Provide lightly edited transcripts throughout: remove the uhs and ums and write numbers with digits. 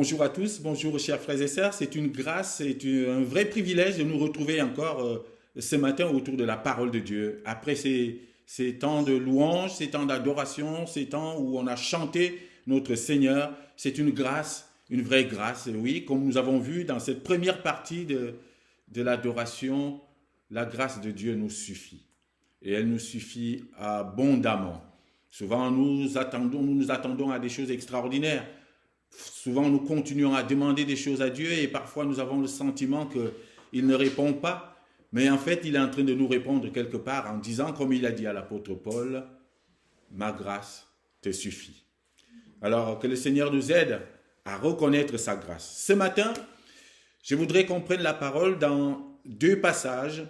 Bonjour à tous, bonjour chers frères et sœurs. C'est une grâce, un vrai privilège de nous retrouver encore ce matin autour de la parole de Dieu. Après ces temps de louange, ces temps d'adoration, ces temps où on a chanté notre Seigneur, c'est une grâce, une vraie grâce. Oui, comme nous avons vu dans cette première partie de l'adoration, la grâce de Dieu nous suffit. Et elle nous suffit abondamment. Souvent, nous nous attendons à des choses extraordinaires. Souvent, nous continuons à demander des choses à Dieu et parfois nous avons le sentiment qu'il ne répond pas. Mais en fait, il est en train de nous répondre quelque part en disant, comme il a dit à l'apôtre Paul, « Ma grâce te suffit ». Alors, que le Seigneur nous aide à reconnaître sa grâce. Ce matin, je voudrais qu'on prenne la parole dans deux passages.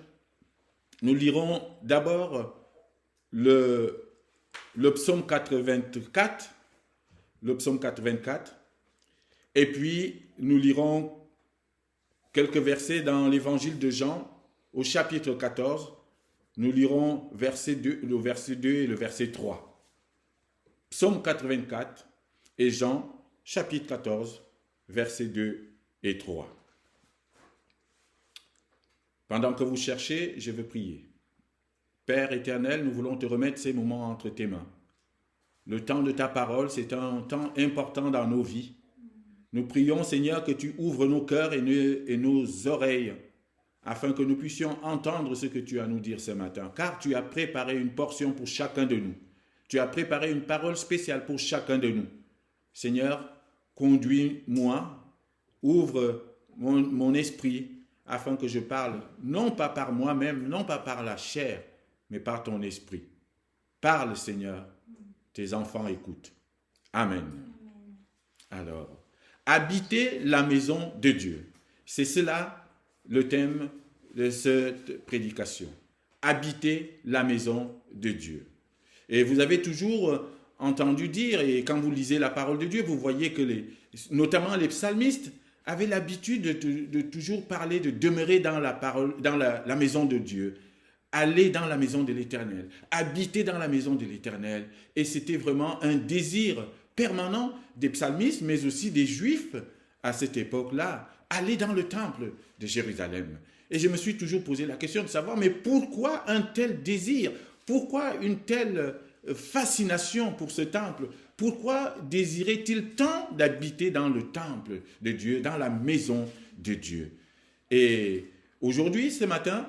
Nous lirons d'abord le psaume 84, et puis nous lirons quelques versets dans l'évangile de Jean au chapitre 14. Nous lirons le verset 2 et le verset 3. Psaume 84 et Jean chapitre 14, versets 2 et 3. Pendant que vous cherchez, je veux prier. Père éternel, nous voulons te remettre ces moments entre tes mains. Le temps de ta parole, c'est un temps important dans nos vies. Nous prions, Seigneur, que tu ouvres nos cœurs et nos oreilles afin que nous puissions entendre ce que tu as à nous dire ce matin. Car tu as préparé une portion pour chacun de nous. Tu as préparé une parole spéciale pour chacun de nous. Seigneur, conduis-moi, ouvre mon esprit afin que je parle, non pas par moi-même, non pas par la chair, mais par ton esprit. Parle, Seigneur, tes enfants écoutent. Amen. Alors, habiter la maison de Dieu. C'est cela le thème de cette prédication. Habiter la maison de Dieu. Et vous avez toujours entendu dire, et quand vous lisez la parole de Dieu, vous voyez que notamment les psalmistes avaient l'habitude de toujours parler de demeurer dans la maison de Dieu. Aller dans la maison de l'Éternel, habiter dans la maison de l'Éternel. Et c'était vraiment un désir permanent des psalmistes, mais aussi des Juifs à cette époque-là, aller dans le temple de Jérusalem. Et je me suis toujours posé la question de savoir, mais pourquoi un tel désir? Pourquoi une telle fascination pour ce temple? Pourquoi désirait-il tant d'habiter dans le temple de Dieu, dans la maison de Dieu? Et aujourd'hui, ce matin,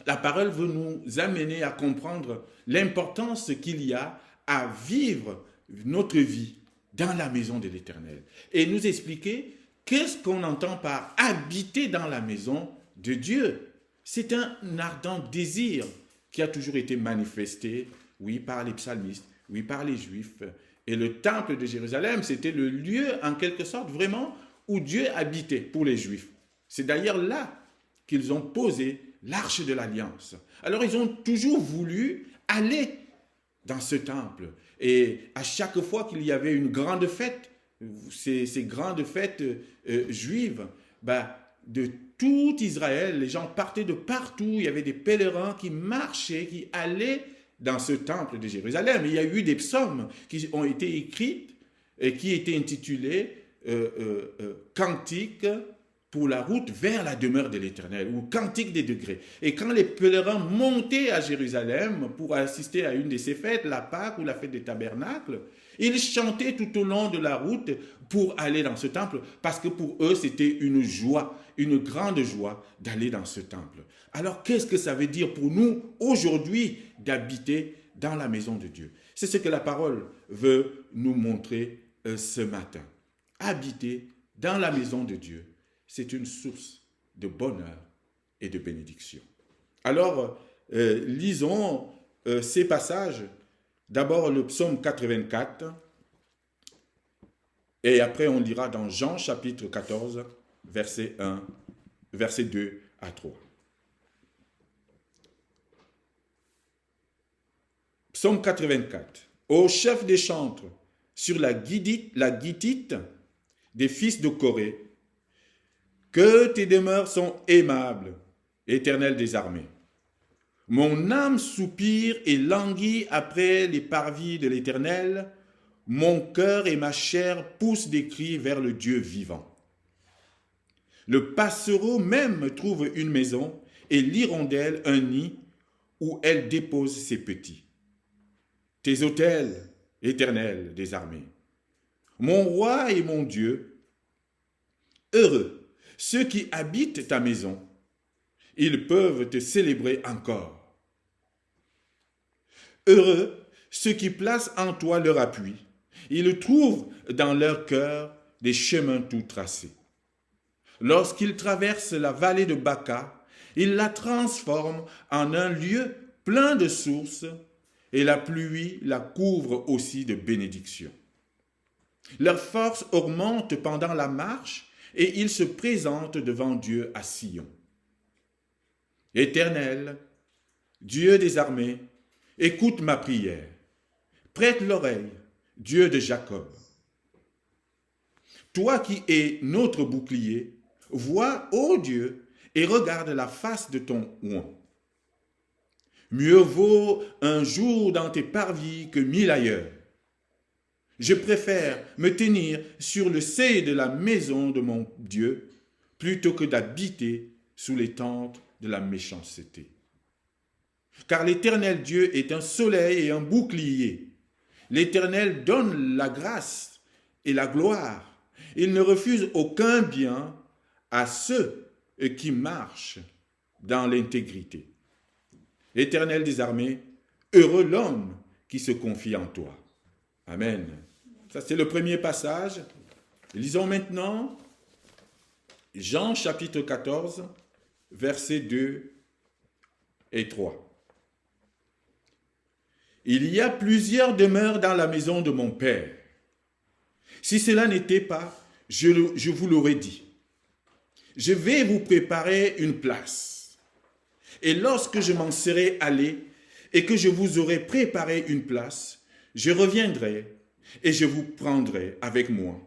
la parole veut nous amener à comprendre l'importance qu'il y a à vivre notre vie dans la maison de l'Éternel. Et nous expliquer qu'est-ce qu'on entend par habiter dans la maison de Dieu. C'est un ardent désir qui a toujours été manifesté, oui, par les psalmistes, oui, par les Juifs. Et le temple de Jérusalem, c'était le lieu, en quelque sorte, vraiment, où Dieu habitait pour les Juifs. C'est d'ailleurs là qu'ils ont posé l'arche de l'Alliance. Alors, ils ont toujours voulu aller dans ce temple. Et à chaque fois qu'il y avait une grande fête, ces grandes fêtes juives, de tout Israël, les gens partaient de partout. Il y avait des pèlerins qui marchaient, qui allaient dans ce temple de Jérusalem. Il y a eu des psaumes qui ont été écrits et qui étaient intitulés Cantiques pour la route vers la demeure de l'Éternel, ou Cantique des degrés. Et quand les pèlerins montaient à Jérusalem pour assister à une de ces fêtes, la Pâque ou la fête des tabernacles, ils chantaient tout au long de la route pour aller dans ce temple, parce que pour eux, c'était une joie, une grande joie d'aller dans ce temple. Alors, qu'est-ce que ça veut dire pour nous, aujourd'hui, d'habiter dans la maison de Dieu? C'est ce que la parole veut nous montrer ce matin. Habiter dans la maison de Dieu, c'est une source de bonheur et de bénédiction. Alors, lisons ces passages. D'abord le psaume 84, et après on lira dans Jean chapitre 14, verset 2 à 3. Psaume 84. Ô chef des chantres, sur la guitite des fils de Corée, que tes demeures sont aimables, Éternel des armées. Mon âme soupire et languit après les parvis de l'Éternel. mon cœur et ma chair poussent des cris vers le Dieu vivant. Le passereau même trouve une maison et l'hirondelle un nid où elle dépose ses petits. Tes autels, Éternel des armées, mon roi et mon Dieu, heureux ceux qui habitent ta maison, ils peuvent te célébrer encore. Heureux ceux qui placent en toi leur appui, ils trouvent dans leur cœur des chemins tout tracés. Lorsqu'ils traversent la vallée de Baca, ils la transforment en un lieu plein de sources et la pluie la couvre aussi de bénédictions. Leur force augmente pendant la marche et ils se présentent devant Dieu à Sion. Éternel, Dieu des armées, écoute ma prière. Prête l'oreille, Dieu de Jacob. Toi qui es notre bouclier, vois, ô Dieu, et regarde la face de ton oint. Mieux vaut un jour dans tes parvis que 1000 ailleurs. Je préfère me tenir sur le seuil de la maison de mon Dieu plutôt que d'habiter sous les tentes de la méchanceté. Car l'Éternel Dieu est un soleil et un bouclier. L'Éternel donne la grâce et la gloire. Il ne refuse aucun bien à ceux qui marchent dans l'intégrité. Éternel des armées, heureux l'homme qui se confie en toi. Amen. Ça, c'est le premier passage. Lisons maintenant Jean chapitre 14, versets 2 et 3. Il y a plusieurs demeures dans la maison de mon Père. Si cela n'était pas, je vous l'aurais dit. Je vais vous préparer une place. Et lorsque je m'en serai allé et que je vous aurai préparé une place, je reviendrai et je vous prendrai avec moi,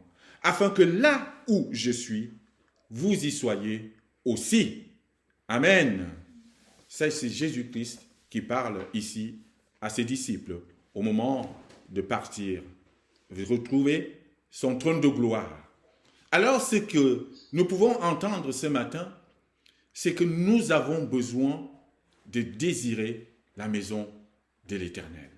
afin que là où je suis, vous y soyez aussi. Amen. Ça, c'est Jésus-Christ qui parle ici à ses disciples au moment de partir, de retrouver son trône de gloire. Alors, ce que nous pouvons entendre ce matin, c'est que nous avons besoin de désirer la maison de l'Éternel.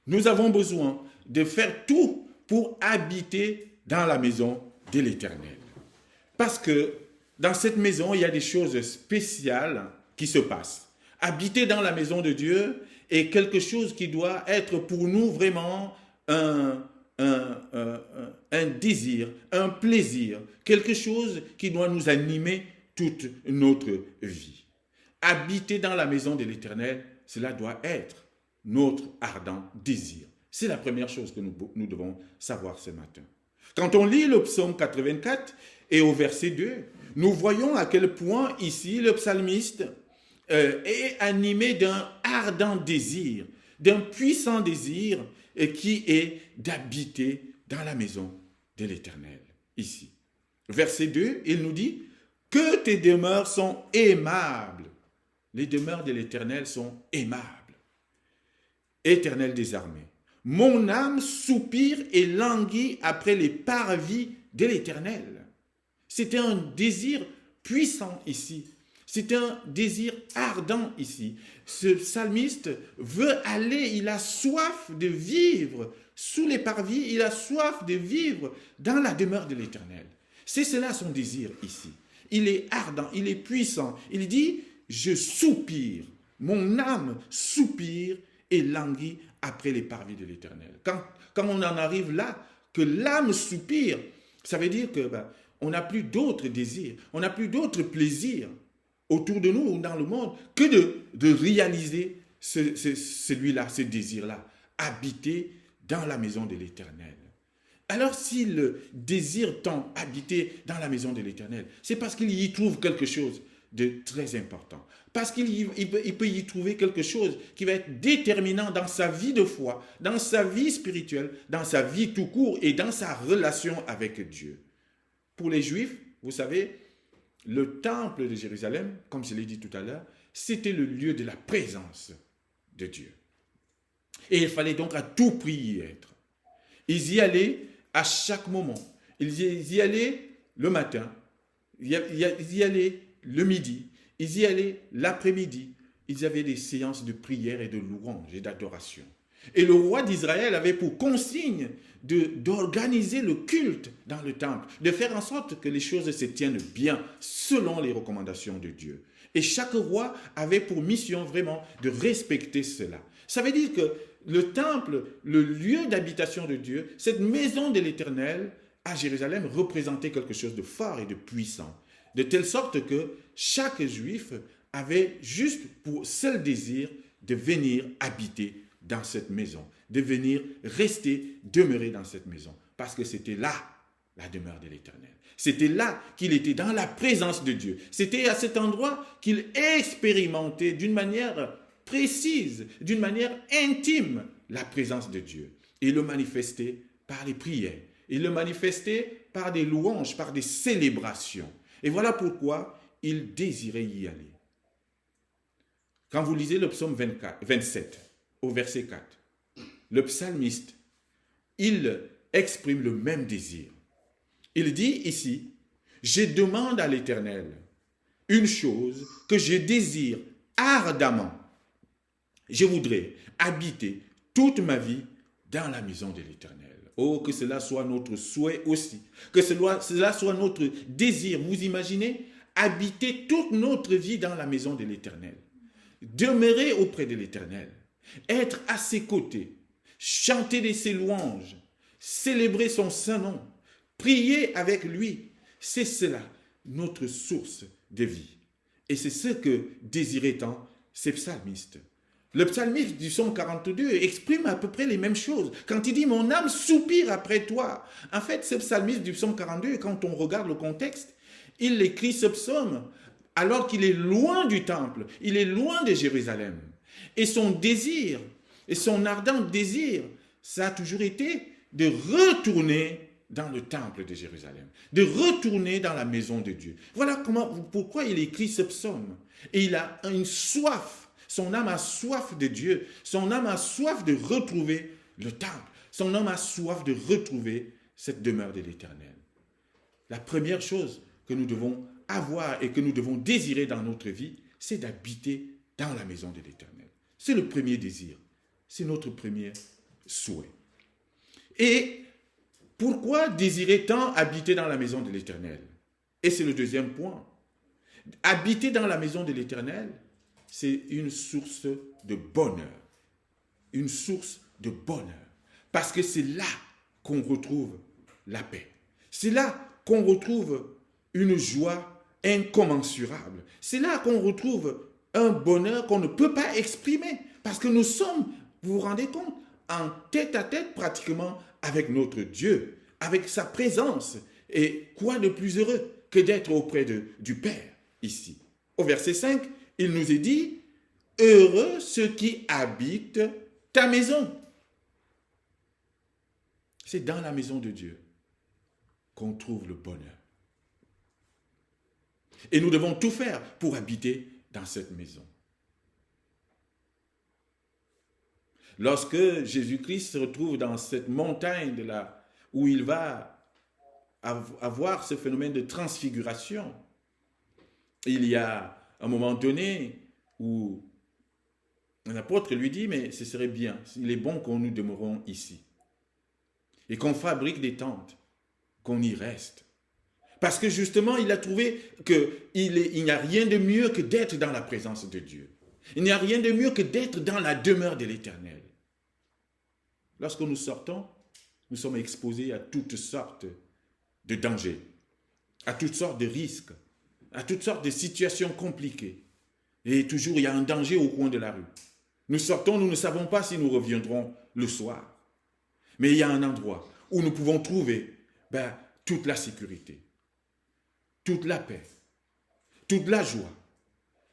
Nous avons besoin de faire tout pour habiter dans la maison de l'Éternel. Parce que dans cette maison, il y a des choses spéciales qui se passent. Habiter dans la maison de Dieu est quelque chose qui doit être pour nous vraiment un désir, un plaisir, quelque chose qui doit nous animer toute notre vie. Habiter dans la maison de l'Éternel, cela doit être notre ardent désir. C'est la première chose que nous devons savoir ce matin. Quand on lit le psaume 84 et au verset 2, nous voyons à quel point ici le psalmiste est animé d'un ardent désir, d'un puissant désir qui est d'habiter dans la maison de l'Éternel, ici. Verset 2, il nous dit « Que tes demeures sont aimables ». Les demeures de l'Éternel sont aimables. Éternel des armées, mon âme soupire et languit après les parvis de l'Éternel. C'est un désir puissant ici. C'est un désir ardent ici. Ce psalmiste veut aller, il a soif de vivre sous les parvis, il a soif de vivre dans la demeure de l'Éternel. C'est cela son désir ici. Il est ardent, il est puissant. Il dit, je soupire, mon âme soupire et languit après les parvis de l'Éternel. Quand on en arrive là, que l'âme soupire, ça veut dire que on n'a plus d'autres désirs, on n'a plus d'autres plaisirs autour de nous ou dans le monde que de réaliser celui-là, ce désir-là, habiter dans la maison de l'Éternel. Alors s'il désire tant habiter dans la maison de l'Éternel, c'est parce qu'il y trouve quelque chose de très important. Parce qu'il peut y trouver quelque chose qui va être déterminant dans sa vie de foi, dans sa vie spirituelle, dans sa vie tout court et dans sa relation avec Dieu. Pour les Juifs, vous savez, le temple de Jérusalem, comme je l'ai dit tout à l'heure, c'était le lieu de la présence de Dieu. Et il fallait donc à tout prix y être. Ils y allaient à chaque moment. Ils y allaient le matin, ils y allaient le midi, ils y allaient l'après-midi. Ils avaient des séances de prière et de louange et d'adoration. Et le roi d'Israël avait pour consigne d'organiser le culte dans le temple, de faire en sorte que les choses se tiennent bien selon les recommandations de Dieu. Et chaque roi avait pour mission vraiment de respecter cela. Ça veut dire que le temple, le lieu d'habitation de Dieu, cette maison de l'Éternel à Jérusalem représentait quelque chose de fort et de puissant. De telle sorte que chaque juif avait juste pour seul désir de venir habiter dans cette maison, de venir rester, demeurer dans cette maison. Parce que c'était là la demeure de l'Éternel. C'était là qu'il était dans la présence de Dieu. C'était à cet endroit qu'il expérimentait d'une manière précise, d'une manière intime, la présence de Dieu. Et il le manifestait par les prières. Il le manifestait par des louanges, par des célébrations. Et voilà pourquoi il désirait y aller. Quand vous lisez le psaume 27, au verset 4, le psalmiste, il exprime le même désir. Il dit ici, « Je demande à l'Éternel une chose que je désire ardemment. Je voudrais habiter toute ma vie dans la maison de l'Éternel. » Oh, que cela soit notre souhait aussi, que cela soit notre désir. Vous imaginez, habiter toute notre vie dans la maison de l'Éternel, demeurer auprès de l'Éternel, être à ses côtés, chanter de ses louanges, célébrer son saint nom, prier avec lui. C'est cela, notre source de vie. Et c'est ce que désiraient tant ces psalmistes. Le psalmiste du psaume 42 exprime à peu près les mêmes choses. Quand il dit « Mon âme soupire après toi », en fait, ce psalmiste du psaume 42, quand on regarde le contexte, il écrit ce psaume alors qu'il est loin du temple, il est loin de Jérusalem. Et son désir, et son ardent désir, ça a toujours été de retourner dans le temple de Jérusalem, de retourner dans la maison de Dieu. Voilà pourquoi il écrit ce psaume. Et il a une soif. Son âme a soif de Dieu. Son âme a soif de retrouver le temple. Son âme a soif de retrouver cette demeure de l'Éternel. La première chose que nous devons avoir et que nous devons désirer dans notre vie, c'est d'habiter dans la maison de l'Éternel. C'est le premier désir. C'est notre premier souhait. Et pourquoi désirer tant habiter dans la maison de l'Éternel? Et c'est le deuxième point. Habiter dans la maison de l'Éternel, c'est une source de bonheur. Une source de bonheur. Parce que c'est là qu'on retrouve la paix. C'est là qu'on retrouve une joie incommensurable. C'est là qu'on retrouve un bonheur qu'on ne peut pas exprimer. Parce que nous sommes, vous vous rendez compte, en tête-à-tête pratiquement avec notre Dieu, avec sa présence. Et quoi de plus heureux que d'être auprès du Père ici. Au verset 5, il nous est dit, « Heureux ceux qui habitent ta maison. » C'est dans la maison de Dieu qu'on trouve le bonheur. Et nous devons tout faire pour habiter dans cette maison. Lorsque Jésus-Christ se retrouve dans cette montagne où il va avoir ce phénomène de transfiguration, il y a un moment donné où un apôtre lui dit, mais ce serait bien, il est bon qu'on nous demeurons ici et qu'on fabrique des tentes, qu'on y reste. Parce que justement, il a trouvé qu'il n'y a rien de mieux que d'être dans la présence de Dieu. Il n'y a rien de mieux que d'être dans la demeure de l'Éternel. Lorsque nous sortons, nous sommes exposés à toutes sortes de dangers, à toutes sortes de risques, à toutes sortes de situations compliquées. Et toujours, il y a un danger au coin de la rue. Nous sortons, nous ne savons pas si nous reviendrons le soir. Mais il y a un endroit où nous pouvons trouver toute la sécurité, toute la paix, toute la joie.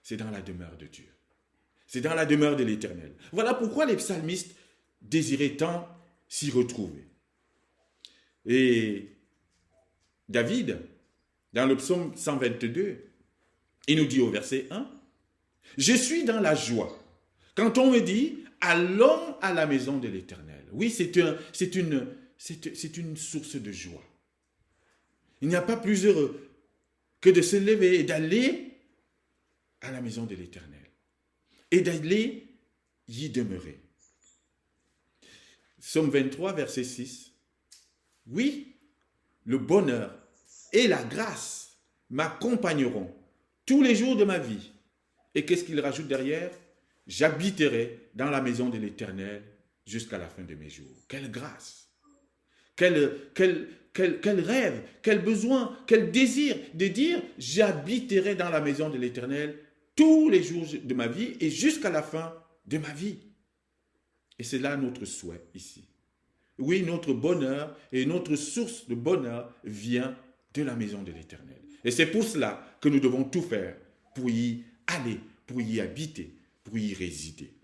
C'est dans la demeure de Dieu. C'est dans la demeure de l'Éternel. Voilà pourquoi les psalmistes désiraient tant s'y retrouver. Et David, dans le psaume 122, il nous dit au verset 1, « Je suis dans la joie quand on me dit, allons à la maison de l'Éternel. » Oui, c'est c'est une source de joie. Il n'y a pas plus heureux que de se lever et d'aller à la maison de l'Éternel et d'aller y demeurer. Psaume 23, verset 6. Oui, le bonheur et la grâce m'accompagneront tous les jours de ma vie. Et qu'est-ce qu'il rajoute derrière? J'habiterai dans la maison de l'Éternel jusqu'à la fin de mes jours. Quelle grâce! Quel rêve, quel besoin, quel désir de dire j'habiterai dans la maison de l'Éternel tous les jours de ma vie et jusqu'à la fin de ma vie. Et c'est là notre souhait ici. Oui, notre bonheur et notre source de bonheur vient de la maison de l'Éternel. Et c'est pour cela que nous devons tout faire pour y aller, pour y habiter, pour y résider.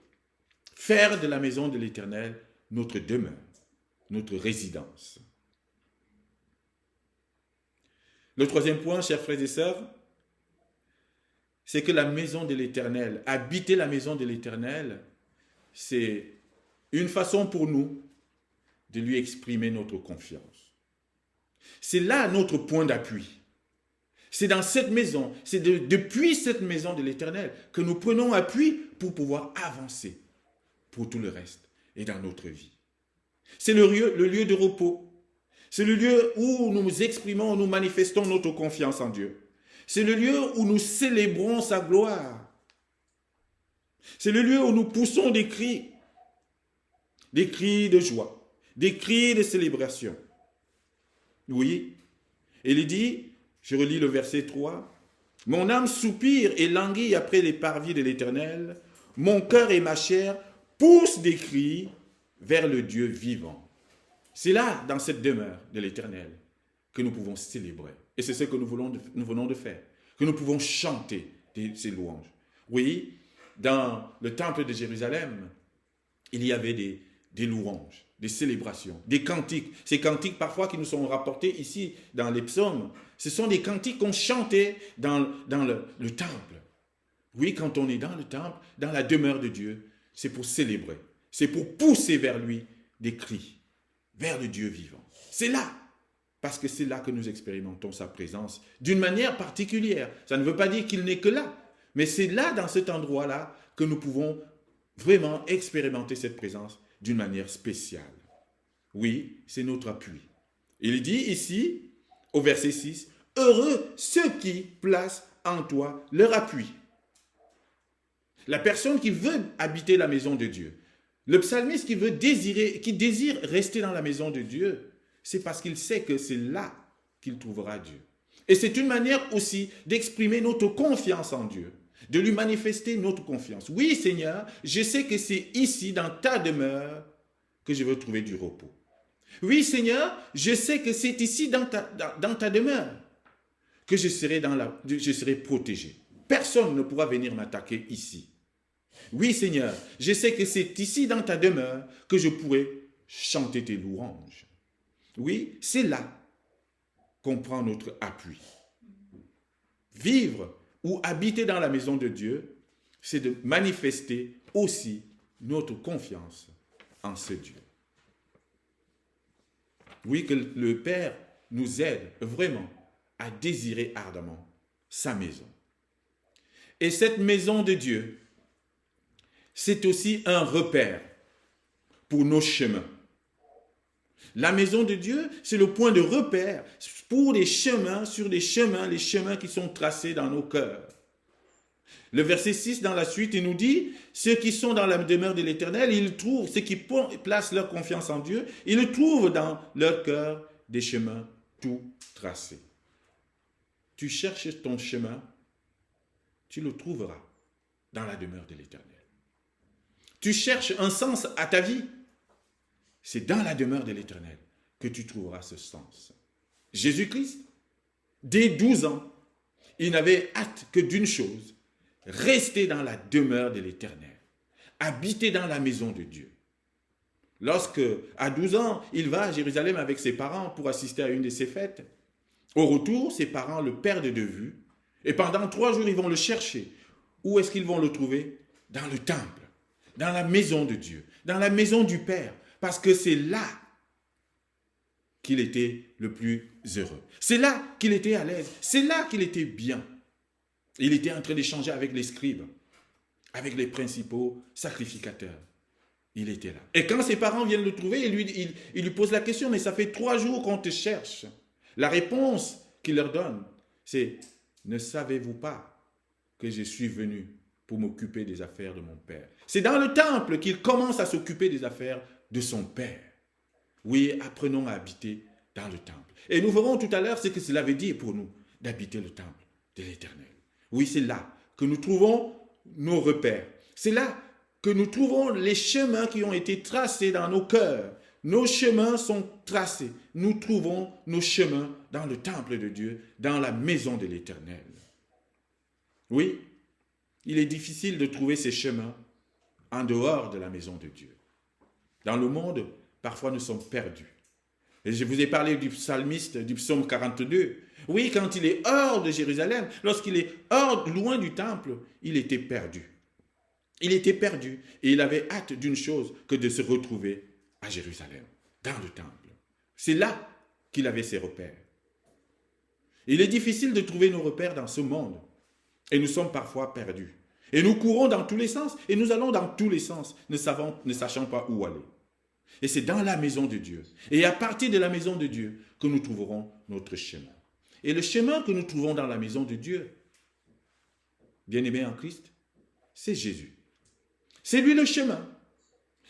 Faire de la maison de l'Éternel notre demeure, notre résidence. Le troisième point, chers frères et sœurs, c'est que la maison de l'Éternel, habiter la maison de l'Éternel, c'est une façon pour nous de lui exprimer notre confiance. C'est là notre point d'appui. C'est dans cette maison, c'est depuis cette maison de l'Éternel que nous prenons appui pour pouvoir avancer pour tout le reste et dans notre vie. C'est le lieu de repos. C'est le lieu où nous exprimons, nous manifestons notre confiance en Dieu. C'est le lieu où nous célébrons sa gloire. C'est le lieu où nous poussons des cris de joie, des cris de célébration. Oui, et il dit, je relis le verset 3, « Mon âme soupire et languit après les parvis de l'Éternel, mon cœur et ma chair poussent des cris vers le Dieu vivant. » C'est là, dans cette demeure de l'Éternel, que nous pouvons célébrer. Et c'est ce que nous venons de faire, que nous pouvons chanter ces louanges. Oui, dans le temple de Jérusalem, il y avait des louanges, des célébrations, des cantiques. Ces cantiques parfois qui nous sont rapportés ici dans les psaumes, ce sont des cantiques qu'on chantait dans le temple. Oui, quand on est dans le temple, dans la demeure de Dieu, c'est pour célébrer, c'est pour pousser vers lui des cris, vers le Dieu vivant. C'est là, parce que c'est là que nous expérimentons sa présence d'une manière particulière. Ça ne veut pas dire qu'il n'est que là, mais c'est là, dans cet endroit-là, que nous pouvons vraiment expérimenter cette présence d'une manière spéciale. Oui, c'est notre appui. Il dit ici, au verset 6, « Heureux ceux qui placent en toi leur appui. » La personne qui veut habiter la maison de Dieu, le psalmiste qui désire rester dans la maison de Dieu, c'est parce qu'il sait que c'est là qu'il trouvera Dieu. Et c'est une manière aussi d'exprimer notre confiance en Dieu, de lui manifester notre confiance. Oui, Seigneur, je sais que c'est ici, dans ta demeure, que je veux trouver du repos. Oui, Seigneur, je sais que c'est ici, dans ta demeure, que je serai protégé. Personne ne pourra venir m'attaquer ici. Oui, Seigneur, je sais que c'est ici, dans ta demeure, que je pourrai chanter tes louanges. Oui, c'est là qu'on prend notre appui. Vivre ou habiter dans la maison de Dieu, c'est de manifester aussi notre confiance en ce Dieu. Oui, que le Père nous aide vraiment à désirer ardemment sa maison. Et cette maison de Dieu, c'est aussi un repère pour nos chemins. La maison de Dieu, c'est le point de repère pour les chemins, les chemins qui sont tracés dans nos cœurs. Le verset 6, dans la suite, il nous dit, ceux qui sont dans la demeure de l'Éternel, ils trouvent, ceux qui placent leur confiance en Dieu, ils trouvent dans leur cœur des chemins tout tracés. Tu cherches ton chemin, tu le trouveras dans la demeure de l'Éternel. Tu cherches un sens à ta vie, c'est dans la demeure de l'Éternel que tu trouveras ce sens. Jésus-Christ, dès 12 ans, il n'avait hâte que d'une chose, rester dans la demeure de l'Éternel, habiter dans la maison de Dieu. Lorsque, à 12 ans, il va à Jérusalem avec ses parents pour assister à une de ses fêtes, au retour, ses parents le perdent de vue, et pendant 3 jours, ils vont le chercher. Où est-ce qu'ils vont le trouver? Dans le temple, dans la maison de Dieu, dans la maison du Père, parce que c'est là qu'il était le plus heureux. C'est là qu'il était à l'aise. C'est là qu'il était bien. Il était en train d'échanger avec les scribes, avec les principaux sacrificateurs. Il était là. Et quand ses parents viennent le trouver, il lui pose la question, mais ça fait 3 jours qu'on te cherche. La réponse qu'il leur donne, c'est, ne savez-vous pas que je suis venu pour m'occuper des affaires de mon Père? C'est dans le temple qu'il commence à s'occuper des affaires de son Père. Oui, apprenons à habiter dans le temple. Et nous verrons tout à l'heure ce que cela veut dire pour nous, d'habiter le temple de l'Éternel. Oui, c'est là que nous trouvons nos repères. C'est là que nous trouvons les chemins qui ont été tracés dans nos cœurs. Nos chemins sont tracés. Nous trouvons nos chemins dans le temple de Dieu, dans la maison de l'Éternel. Oui, il est difficile de trouver ces chemins en dehors de la maison de Dieu. Dans le monde, parfois nous sommes perdus. Et je vous ai parlé du psalmiste du psaume 42. Oui, quand il est hors de Jérusalem, lorsqu'il est loin du temple, il était perdu. Il était perdu et il avait hâte d'une chose que de se retrouver à Jérusalem, dans le temple. C'est là qu'il avait ses repères. Il est difficile de trouver nos repères dans ce monde et nous sommes parfois perdus. Et nous courons dans tous les sens et nous allons dans tous les sens, ne sachant pas où aller. Et c'est dans la maison de Dieu. Et à partir de la maison de Dieu que nous trouverons notre chemin. Et le chemin que nous trouvons dans la maison de Dieu, bien-aimé en Christ, c'est Jésus. C'est lui le chemin.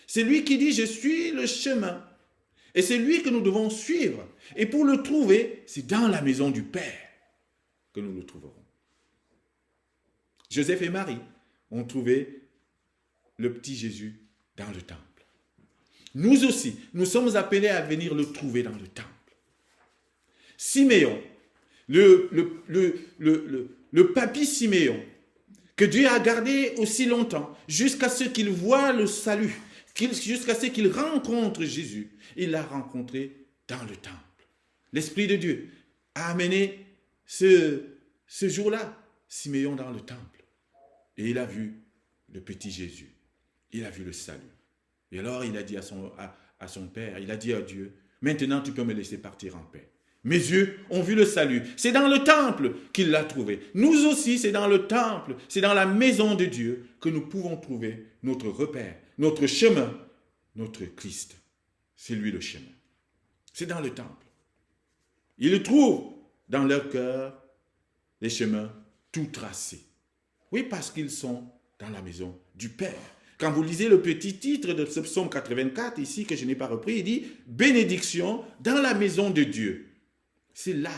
C'est lui qui dit « Je suis le chemin ». Et c'est lui que nous devons suivre. Et pour le trouver, c'est dans la maison du Père que nous le trouverons. Joseph et Marie ont trouvé le petit Jésus dans le temple. Nous aussi, nous sommes appelés à venir le trouver dans le temple. Siméon, le papy Siméon, que Dieu a gardé aussi longtemps, jusqu'à ce qu'il voie le salut, jusqu'à ce qu'il rencontre Jésus. Il l'a rencontré dans le temple. L'Esprit de Dieu a amené ce jour-là, Siméon dans le temple. Et il a vu le petit Jésus. Il a vu le salut. Et alors il a dit à son père, il a dit à Dieu, maintenant tu peux me laisser partir en paix. Mes yeux ont vu le salut. C'est dans le temple qu'il l'a trouvé. Nous aussi, c'est dans le temple, c'est dans la maison de Dieu que nous pouvons trouver notre repère, notre chemin, notre Christ. C'est lui le chemin. C'est dans le temple. Ils trouvent dans leur cœur les chemins tout tracés. Oui, parce qu'ils sont dans la maison du Père. Quand vous lisez le petit titre de ce psaume 84, ici, que je n'ai pas repris, il dit « Bénédiction dans la maison de Dieu ». C'est là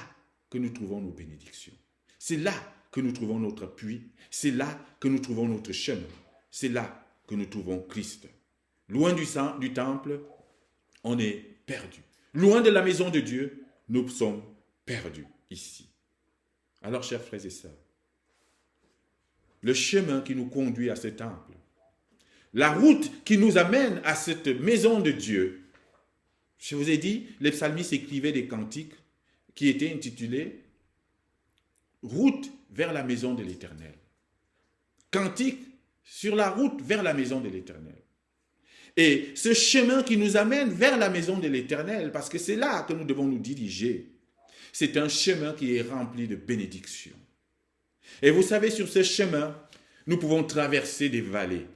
que nous trouvons nos bénédictions. C'est là que nous trouvons notre appui. C'est là que nous trouvons notre chemin. C'est là que nous trouvons Christ. Loin du temple, on est perdu. Loin de la maison de Dieu, nous sommes perdus ici. Alors, chers frères et sœurs, le chemin qui nous conduit à ce temple, la route qui nous amène à cette maison de Dieu, je vous ai dit, les psalmistes écrivaient des cantiques qui étaient intitulés « Route vers la maison de l'Éternel ». Cantique sur la route vers la maison de l'Éternel. Et ce chemin qui nous amène vers la maison de l'Éternel, parce que c'est là que nous devons nous diriger, c'est un chemin qui est rempli de bénédictions. Et vous savez, sur ce chemin, nous pouvons traverser des vallées.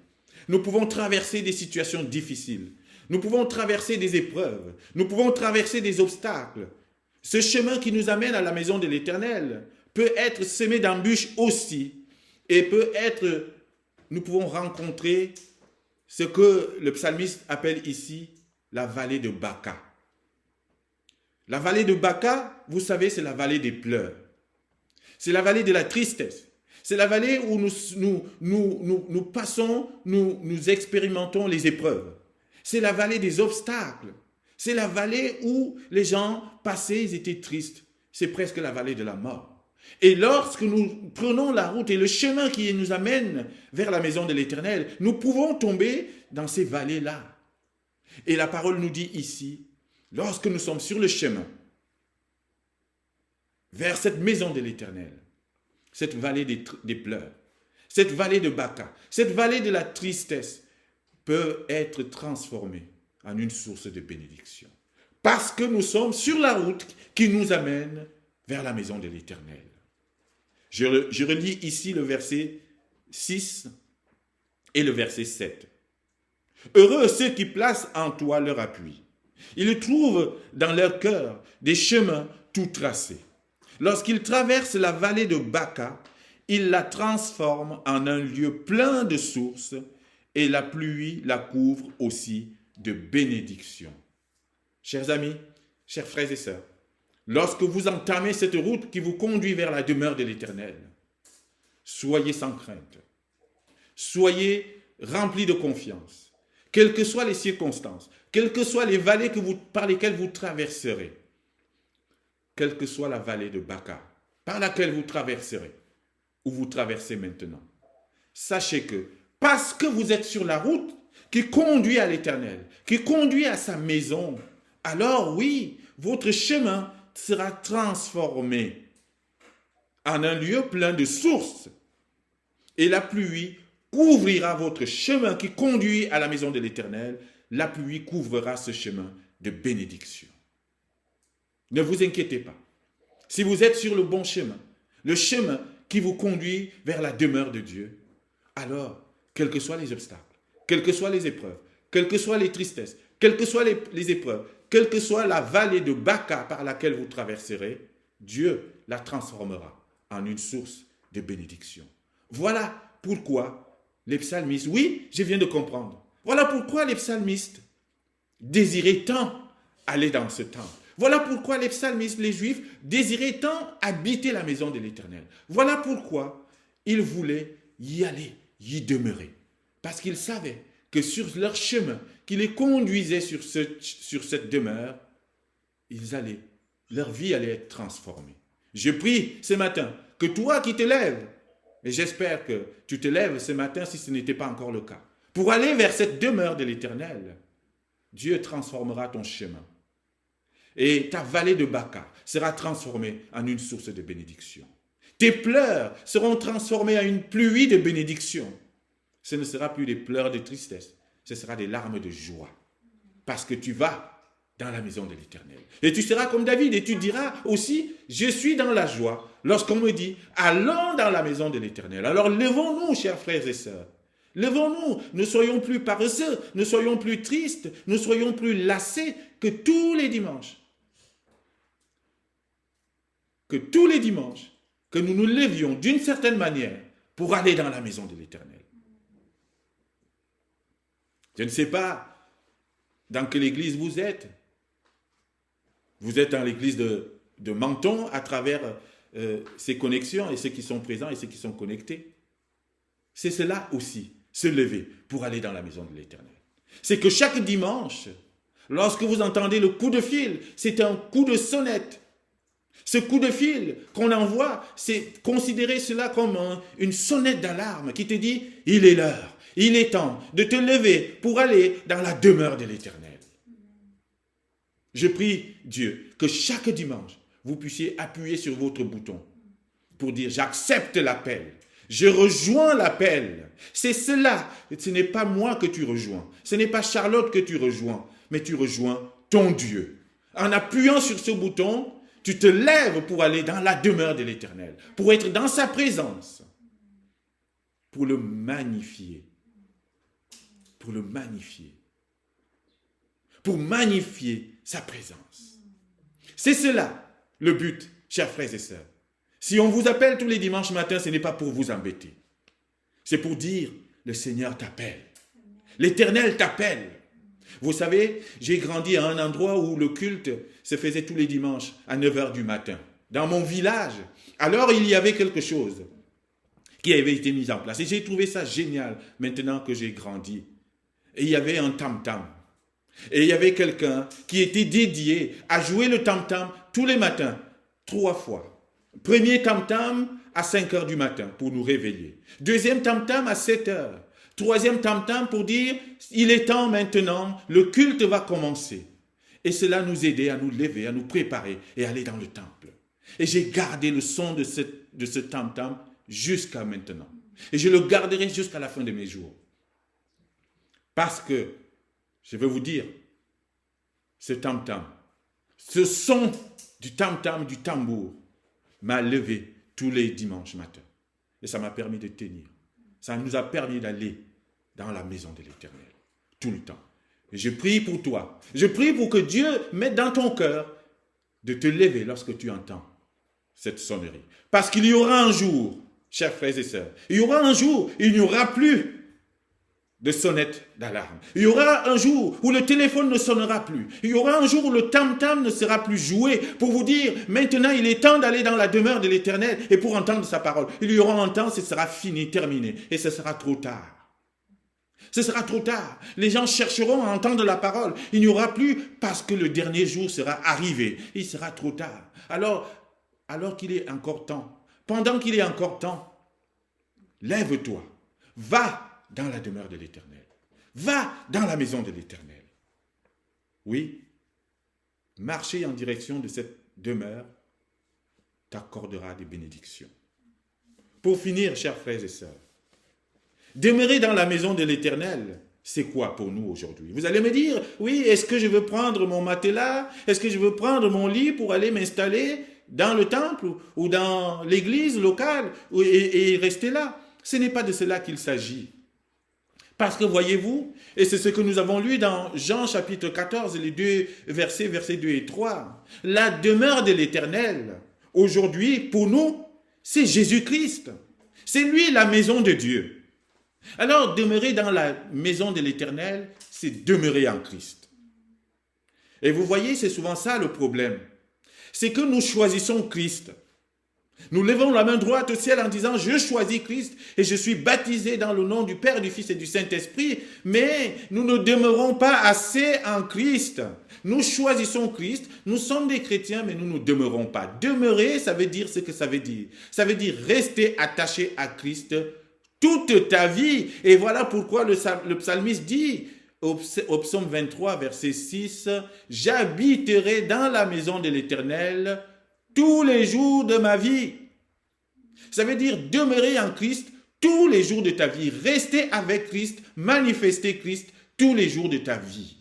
Nous pouvons traverser des situations difficiles. Nous pouvons traverser des épreuves. Nous pouvons traverser des obstacles. Ce chemin qui nous amène à la maison de l'Éternel peut être semé d'embûches aussi. Et nous pouvons rencontrer ce que le psalmiste appelle ici la vallée de Baca. La vallée de Baca, vous savez, c'est la vallée des pleurs. C'est la vallée de la tristesse. C'est la vallée où nous passons, nous expérimentons les épreuves. C'est la vallée des obstacles. C'est la vallée où les gens passaient, ils étaient tristes. C'est presque la vallée de la mort. Et lorsque nous prenons la route et le chemin qui nous amène vers la maison de l'Éternel, nous pouvons tomber dans ces vallées-là. Et la parole nous dit ici, lorsque nous sommes sur le chemin vers cette maison de l'Éternel, cette vallée des pleurs, cette vallée de Baca, cette vallée de la tristesse peut être transformée en une source de bénédiction, Parce que nous sommes sur la route qui nous amène vers la maison de l'Éternel. Je relis ici le verset 6 et le verset 7. Heureux ceux qui placent en toi leur appui. Ils trouvent dans leur cœur des chemins tout tracés. Lorsqu'ils traversent la vallée de Baca, ils la transforment en un lieu plein de sources et la pluie la couvre aussi de bénédictions. Chers amis, chers frères et sœurs, lorsque vous entamez cette route qui vous conduit vers la demeure de l'Éternel, soyez sans crainte, soyez remplis de confiance, quelles que soient les circonstances, quelles que soient les vallées par lesquelles vous traverserez, quelle que soit la vallée de Baca, par laquelle vous traverserez, ou vous traversez maintenant. Sachez que, parce que vous êtes sur la route qui conduit à l'Éternel, qui conduit à sa maison, alors oui, votre chemin sera transformé en un lieu plein de sources. Et la pluie couvrira votre chemin qui conduit à la maison de l'Éternel. La pluie couvrira ce chemin de bénédiction. Ne vous inquiétez pas. Si vous êtes sur le bon chemin, le chemin qui vous conduit vers la demeure de Dieu, alors, quels que soient les obstacles, quelles que soient les épreuves, quelles que soient les tristesses, quelles que soient les épreuves, quelle que soit la vallée de Baca par laquelle vous traverserez, Dieu la transformera en une source de bénédiction. Voilà pourquoi les psalmistes, oui, je viens de comprendre, voilà pourquoi les psalmistes désiraient tant aller dans ce temple. Voilà pourquoi les psalmistes, les Juifs, désiraient tant habiter la maison de l'Éternel. Voilà pourquoi ils voulaient y aller, y demeurer. Parce qu'ils savaient que sur leur chemin qui les conduisait sur cette demeure, leur vie allait être transformée. Je prie ce matin que toi qui te lèves, et j'espère que tu te lèves ce matin si ce n'était pas encore le cas, pour aller vers cette demeure de l'Éternel, Dieu transformera ton chemin. Et ta vallée de Baca sera transformée en une source de bénédiction. Tes pleurs seront transformés en une pluie de bénédiction. Ce ne sera plus des pleurs de tristesse, ce sera des larmes de joie. Parce que tu vas dans la maison de l'Éternel. Et tu seras comme David et tu diras aussi, je suis dans la joie lorsqu'on me dit, allons dans la maison de l'Éternel. Alors levons-nous, chers frères et sœurs. Levons-nous, ne soyons plus paresseux, ne soyons plus tristes, ne soyons plus lassés que tous les dimanches. Que nous nous levions d'une certaine manière pour aller dans la maison de l'Éternel. Je ne sais pas dans quelle église vous êtes. Vous êtes dans l'église de Menton à travers ces connexions et ceux qui sont présents et ceux qui sont connectés. C'est cela aussi, se lever pour aller dans la maison de l'Éternel. C'est que chaque dimanche, lorsque vous entendez le coup de fil, c'est un coup de sonnette. Ce coup de fil qu'on envoie, c'est considérer cela comme une sonnette d'alarme qui te dit « Il est l'heure, il est temps de te lever pour aller dans la demeure de l'Éternel. » Je prie Dieu que chaque dimanche, vous puissiez appuyer sur votre bouton pour dire « J'accepte l'appel, je rejoins l'appel. » C'est cela, ce n'est pas moi que tu rejoins, ce n'est pas Charlotte que tu rejoins, mais tu rejoins ton Dieu. En appuyant sur ce bouton, tu te lèves pour aller dans la demeure de l'Éternel, pour être dans sa présence, pour le magnifier, pour magnifier sa présence. C'est cela le but, chers frères et sœurs. Si on vous appelle tous les dimanches matins, ce n'est pas pour vous embêter. C'est pour dire, le Seigneur t'appelle. L'Éternel t'appelle. Vous savez, j'ai grandi à un endroit où le culte se faisait tous les dimanches à 9h du matin. Dans mon village, alors il y avait quelque chose qui avait été mis en place. Et j'ai trouvé ça génial maintenant que j'ai grandi. Et il y avait un tam-tam. Et il y avait quelqu'un qui était dédié à jouer le tam-tam tous les matins, 3 fois. Premier tam-tam à 5h du matin pour nous réveiller. Deuxième tam-tam à 7h. Troisième tam-tam pour dire, il est temps maintenant, le culte va commencer. Et cela nous aidait à nous lever, à nous préparer et aller dans le temple. Et j'ai gardé le son de ce tam-tam jusqu'à maintenant. Et je le garderai jusqu'à la fin de mes jours. Parce que, je vais vous dire, ce tam-tam Ce son du tam-tam, du tambour, m'a levé tous les dimanches matins. Et ça m'a permis de tenir. Ça nous a permis d'aller dans la maison de l'Éternel, tout le temps. Et je prie pour toi. Je prie pour que Dieu mette dans ton cœur de te lever lorsque tu entends cette sonnerie. Parce qu'il y aura un jour, chers frères et sœurs, il y aura un jour, il n'y aura plus de sonnette d'alarme. Il y aura un jour où le téléphone ne sonnera plus. Il y aura un jour où le tam-tam ne sera plus joué pour vous dire, maintenant il est temps d'aller dans la demeure de l'Éternel et pour entendre sa parole. Il y aura un temps, ce sera fini, terminé et ce sera trop tard. Ce sera trop tard. Les gens chercheront à entendre la parole. Il n'y aura plus parce que le dernier jour sera arrivé. Il sera trop tard. Alors qu'il est encore temps, pendant qu'il est encore temps, lève-toi, va dans la demeure de l'Éternel. Va dans la maison de l'Éternel. Oui, marcher en direction de cette demeure t'accordera des bénédictions. Pour finir, chers frères et sœurs, demeurer dans la maison de l'Éternel, c'est quoi pour nous aujourd'hui? Vous allez me dire, oui, est-ce que je veux prendre mon matelas? Est-ce que je veux prendre mon lit pour aller m'installer dans le temple ou dans l'église locale et rester là? Ce n'est pas de cela qu'il s'agit. Parce que voyez-vous, et c'est ce que nous avons lu dans Jean chapitre 14, les versets 2 et 3, la demeure de l'Éternel, aujourd'hui, pour nous, c'est Jésus-Christ. C'est lui la maison de Dieu. Alors, demeurer dans la maison de l'Éternel, c'est demeurer en Christ. Et vous voyez, c'est souvent ça le problème. C'est que nous choisissons Christ. Nous levons la main droite au ciel en disant « Je choisis Christ et je suis baptisé dans le nom du Père, du Fils et du Saint-Esprit. » Mais nous ne demeurons pas assez en Christ. Nous choisissons Christ, nous sommes des chrétiens, mais nous ne demeurons pas. Demeurer, ça veut dire ce que ça veut dire. Ça veut dire rester attaché à Christ toute ta vie. Et voilà pourquoi le psalmiste dit au psaume 23, verset 6, « J'habiterai dans la maison de l'Éternel tous les jours de ma vie. » Ça veut dire demeurer en Christ tous les jours de ta vie. Rester avec Christ, manifester Christ tous les jours de ta vie.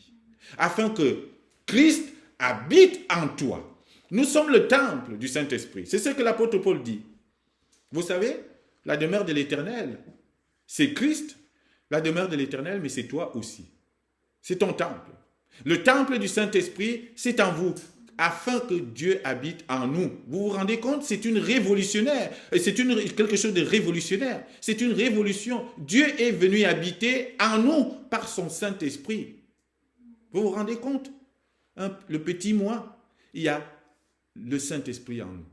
Afin que Christ habite en toi. Nous sommes le temple du Saint-Esprit. C'est ce que l'apôtre Paul dit. Vous savez, la demeure de l'Éternel, c'est Christ. La demeure de l'Éternel, mais c'est toi aussi. C'est ton temple. Le temple du Saint-Esprit, c'est en vous, afin que Dieu habite en nous. Vous vous rendez compte? C'est une révolutionnaire. C'est quelque chose de révolutionnaire. C'est une révolution. Dieu est venu habiter en nous par son Saint-Esprit. Vous vous rendez compte? Le petit moi, il y a le Saint-Esprit en nous.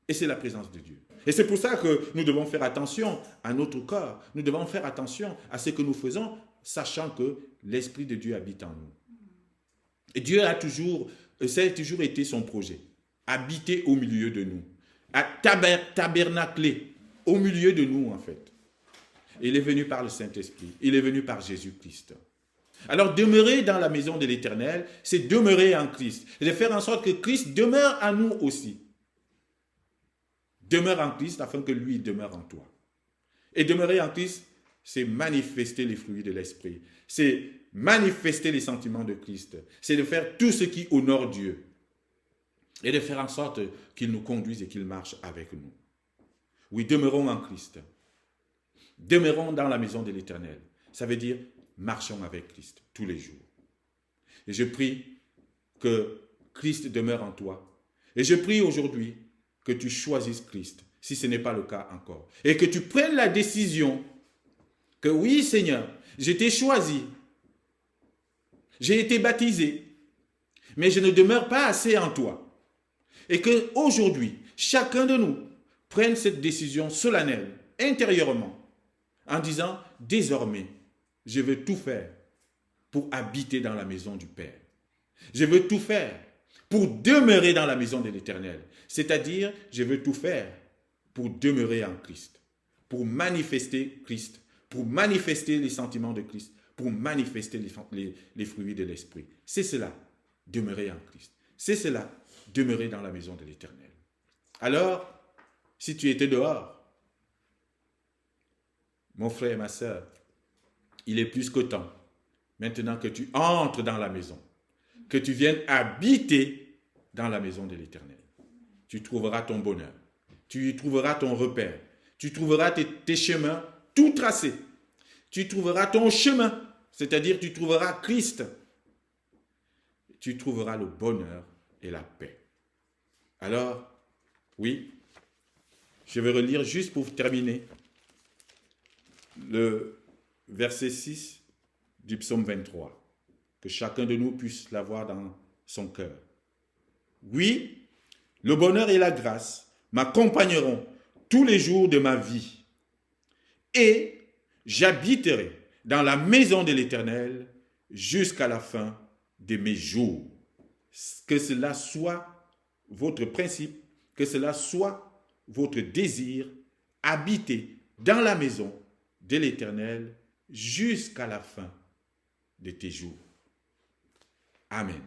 Et c'est la présence de Dieu. Et c'est pour ça que nous devons faire attention à notre corps. Nous devons faire attention à ce que nous faisons, sachant que l'Esprit de Dieu habite en nous. Et Dieu a toujours été son projet. Habiter au milieu de nous. À tabernacler au milieu de nous, en fait. Il est venu par le Saint-Esprit. Il est venu par Jésus-Christ. Alors, demeurer dans la maison de l'Éternel, c'est demeurer en Christ. C'est faire en sorte que Christ demeure en nous aussi. Demeure en Christ afin que lui demeure en toi. Et demeurer en Christ, c'est manifester les fruits de l'Esprit. C'est manifester les sentiments de Christ. C'est de faire tout ce qui honore Dieu. Et de faire en sorte qu'il nous conduise et qu'il marche avec nous. Oui, demeurons en Christ. Demeurons dans la maison de l'Éternel. Ça veut dire, marchons avec Christ tous les jours. Et je prie que Christ demeure en toi. Et je prie aujourd'hui que tu choisisses Christ, si ce n'est pas le cas encore. Et que tu prennes la décision que oui, Seigneur, je t'ai choisi. J'ai été baptisé, mais je ne demeure pas assez en toi. Et qu'aujourd'hui, chacun de nous prenne cette décision solennelle, intérieurement, en disant, désormais, je veux tout faire pour habiter dans la maison du Père. Je veux tout faire pour demeurer dans la maison de l'Éternel. C'est-à-dire, je veux tout faire pour demeurer en Christ, pour manifester Christ, pour manifester les sentiments de Christ, pour manifester les fruits de l'Esprit. C'est cela, demeurer en Christ. C'est cela, demeurer dans la maison de l'Éternel. Alors, si tu étais dehors, mon frère et ma sœur, il est plus que temps, maintenant que tu entres dans la maison, que tu viennes habiter dans la maison de l'Éternel. Tu trouveras ton bonheur. Tu y trouveras ton repère. Tu trouveras tes chemins tout tracés. Tu trouveras ton chemin, c'est-à-dire tu trouveras Christ. Tu trouveras le bonheur et la paix. Alors, oui, je vais relire juste pour terminer le verset 6 du psaume 23, que chacun de nous puisse l'avoir dans son cœur. Oui, le bonheur et la grâce m'accompagneront tous les jours de ma vie, et j'habiterai dans la maison de l'Éternel jusqu'à la fin de mes jours. Que cela soit votre principe, que cela soit votre désir, habiter dans la maison de l'Éternel jusqu'à la fin de tes jours. Amen.